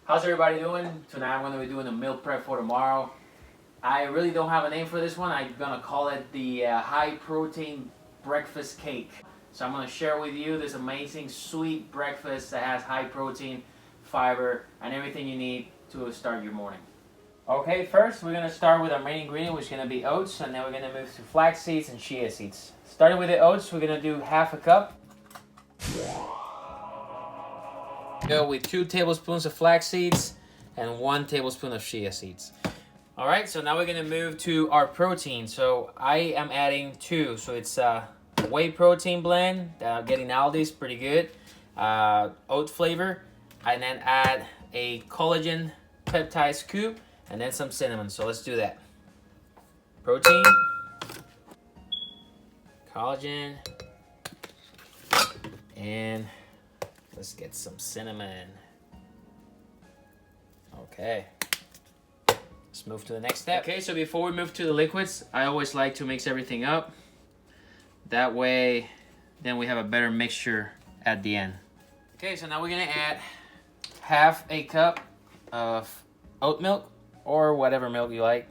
How's everybody doing? Tonight I'm going to be doing a meal prep for tomorrow. I really don't have a name for this one. I'm going to call it the high protein breakfast cake. So I'm going to share with you this amazing sweet breakfast that has high protein, fiber, and everything you need to start your morning. Okay, first we're going to start with our main ingredient, which is going to be oats, and then we're going to move to flax seeds and chia seeds. Starting with the oats, we're going to do half a cup. Go with 2 tablespoons of flax seeds and 1 tablespoon of chia seeds. All right, so now we're gonna move to our protein. So I am adding 2. So it's a whey protein blend that I'm getting Aldi's, pretty good. Oat flavor, and then add a collagen peptide scoop and then some cinnamon. So let's do that. Protein, collagen, and let's get some cinnamon. Okay. Let's move to the next step. Okay, so before we move to the liquids, I always like to mix everything up. That way, then we have a better mixture at the end. Okay, so now we're gonna add half a cup of oat milk or whatever milk you like.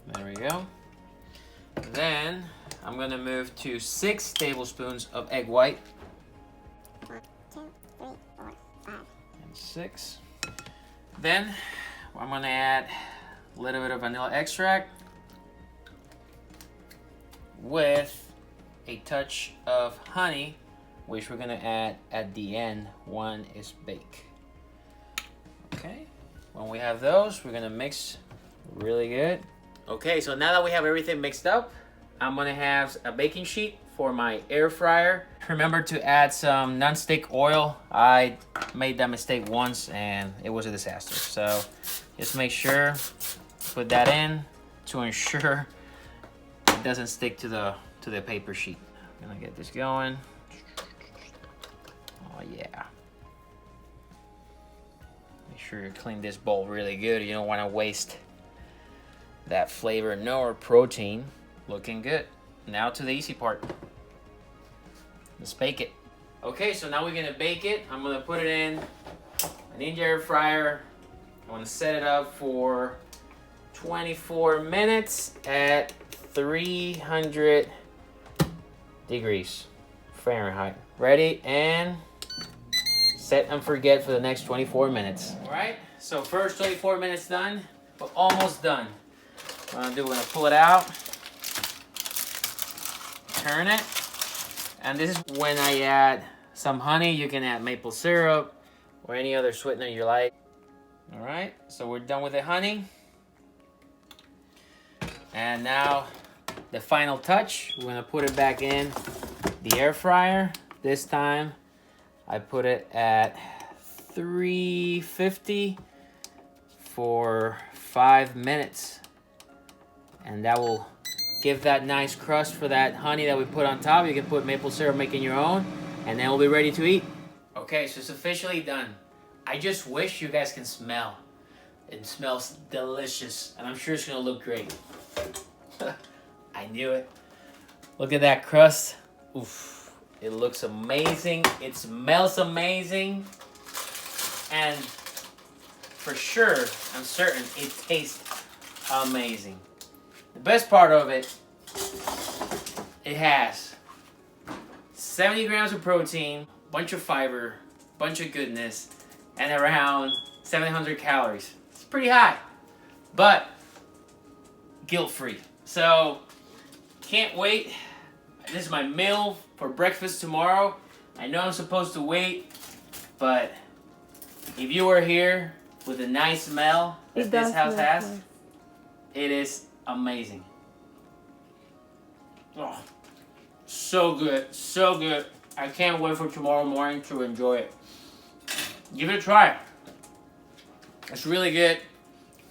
There we go. Then I'm gonna move to 6 tablespoons of egg white. 1, 2, 3, 4, 5. And 6. Then I'm gonna add a little bit of vanilla extract with a touch of honey, which we're gonna add at the end when it's baked. Okay, when we have those, we're gonna mix really good. Okay, so now that we have everything mixed up, I'm gonna have a baking sheet for my air fryer. Remember to add some non-stick oil. I made that mistake once and it was a disaster. So just make sure, put that in to ensure it doesn't stick to the paper sheet. I'm gonna get this going. Oh yeah. Make sure you clean this bowl really good. You don't wanna waste that flavor nor protein. Looking good. Now to the easy part. Let's bake it. Okay, so now we're gonna bake it. I'm gonna put it in a Ninja air fryer. I'm gonna set it up for 24 minutes at 300 degrees Fahrenheit. Ready and set and forget for the next 24 minutes. All right, so first 24 minutes done, but almost done. What I'm gonna do, we're gonna pull it out, turn it, and this is when I add some honey. You can add maple syrup or any other sweetener you like. All right, so we're done with the honey. And now the final touch, we're gonna put it back in the air fryer. This time I put it at 350 for 5 minutes. And that will give that nice crust for that honey that we put on top. You can put maple syrup, making your own, and then we'll be ready to eat. Okay, so it's officially done. I just wish you guys can smell. It smells delicious, and I'm sure it's gonna look great. I knew it. Look at that crust. Oof, it looks amazing. It smells amazing. And for sure, I'm certain it tastes amazing. The best part of it, it has 70 grams of protein, bunch of fiber, bunch of goodness, and around 700 calories. It's pretty high, but guilt-free. So, can't wait. This is my meal for breakfast tomorrow. I know I'm supposed to wait, but if you were here with a nice smell that this house has, it is amazing. Oh, so good, so good. I can't wait for tomorrow morning to enjoy it. Give it a try. It's really good,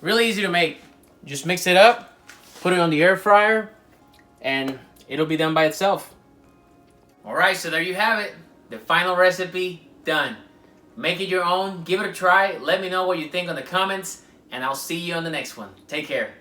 really easy to make. Just mix it up, put it on the air fryer, and it'll be done by itself. All right, so there you have it. The final recipe done. Make it your own, give it a try. Let me know what you think in the comments, and I'll see you on the next one. Take care.